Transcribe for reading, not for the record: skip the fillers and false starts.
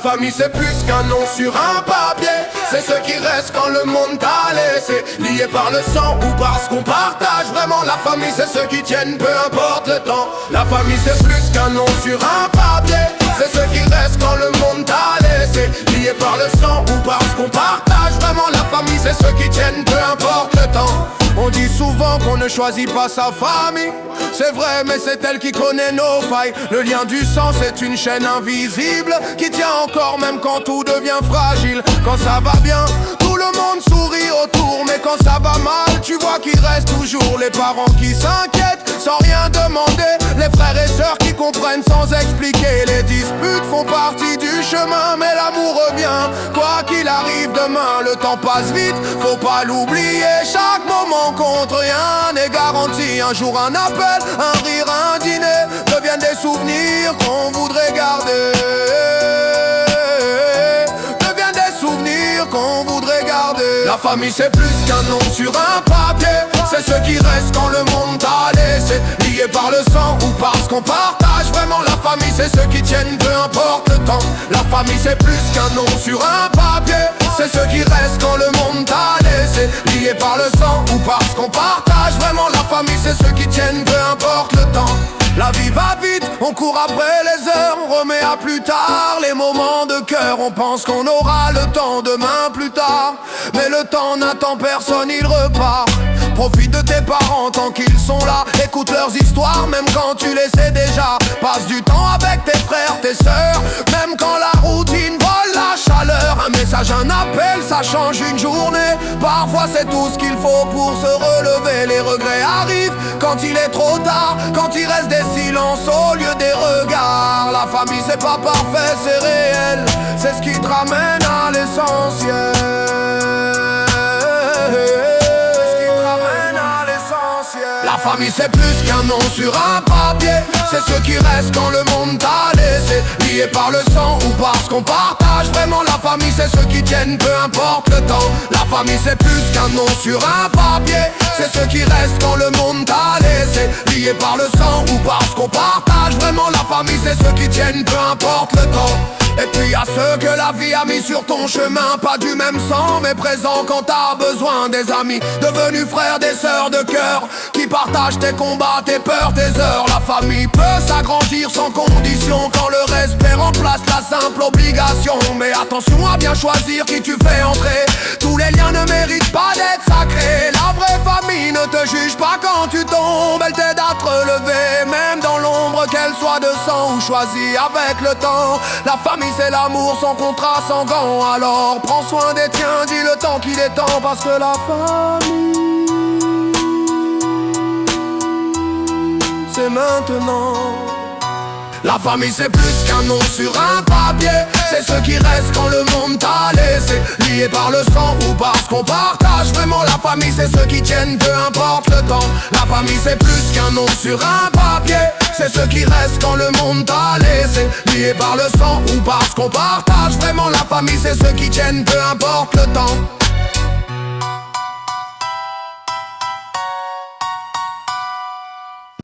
La famille c'est plus qu'un nom sur un papier, c'est ce qui reste quand le monde t'a laissé. Lié par le sang ou parce qu'on partage. Vraiment la famille c'est ceux qui tiennent, peu importe le temps. La famille c'est plus qu'un nom sur un papier, c'est ce qui reste quand le monde t'a laissé. Lié par le sang ou parce qu'on partage. Vraiment la famille c'est ceux qui tiennent, peu importe le temps. On dit souvent qu'on ne choisit pas sa famille. C'est vrai mais c'est elle qui connaît nos failles. Le lien du sang c'est une chaîne invisible qui tient encore même quand tout devient fragile. Quand ça va bien, tout le monde sourit autour. Mais quand ça va mal, tu vois qu'il reste toujours les parents qui s'inquiètent sans rien demander, les frères et sœurs qui comprennent sans expliquer. Les disputes font partie du chemin, mais l'amour revient. Quoi qu'il arrive demain, le temps passe vite, faut pas l'oublier. Chaque moment compte, rien n'est garanti. Un jour un appel, un rire, un dîner deviennent des souvenirs qu'on voudrait garder. Deviennent des souvenirs qu'on voudrait garder. La famille c'est plus qu'un nom sur un papier, c'est ce qui reste quand le monde t'a laissé. Lié par le sang ou parce qu'on partage. Vraiment la famille c'est ceux qui tiennent, peu importe le temps. La famille c'est plus qu'un nom sur un papier, c'est ce qui reste quand le monde t'a laissé. Lié par le sang ou parce qu'on partage. Vraiment la famille c'est ceux qui tiennent, peu importe le temps. La vie va vite, on court après les heures, on remet à plus tard les moments de cœur. On pense qu'on aura le temps demain plus tard, mais le temps n'attend personne, il repart. Profite de tes parents tant qu'ils sont là, écoute leurs histoires même quand tu les sais déjà. Passe du temps avec tes frères, tes sœurs, même quand la routine vole la chaleur. Un message, un appel, ça change une journée. Parfois c'est tout ce qu'il faut pour se relever. Les regrets arrivent quand il est trop tard, quand il reste des silences au lieu des regards. La famille c'est pas parfait, c'est réel, c'est ce qui te ramène à l'essentiel. La famille c'est plus qu'un nom sur un papier, c'est ce qui reste quand le monde t'a laissé. Lié par le sang ou parce qu'on partage. Vraiment la famille c'est ceux qui tiennent, peu importe le temps. La famille c'est plus qu'un nom sur un papier, c'est ce qui reste quand le monde t'a laissé. Lié par le sang ou parce qu'on partage. Vraiment la famille c'est ceux qui tiennent, peu importe le temps. Et puis y'a ceux que la vie a mis sur ton chemin, pas du même sang mais présents quand t'as besoin. Des amis devenus frères, des sœurs de cœur qui partagent tes combats, tes peurs, tes heures. La famille peut s'agrandir sans condition quand le respect remplace la simple obligation. Mais attention à bien choisir qui tu fais entrer, tous les liens ne méritent pas d'être sacrés. La vraie famille ne te juge pas quand tu tombes, elle t'aide à te relever, même dans l'ombre, qu'elle soit de sang ou choisie avec le temps. La famille c'est l'amour sans contrat, sans gants. Alors prends soin des tiens, dis le temps qu'il est temps. Parce que la famille c'est maintenant. La famille c'est plus qu'un nom sur un papier, c'est ce qui reste quand le monde t'a laissé. Lié par le sang ou parce qu'on partage. Vraiment la famille c'est ceux qui tiennent, peu importe le temps. La famille c'est plus qu'un nom sur un papier, c'est ce qui reste quand le monde t'a laissé. Lié par le sang ou parce qu'on partage. Vraiment la famille c'est ceux qui tiennent, peu importe le temps.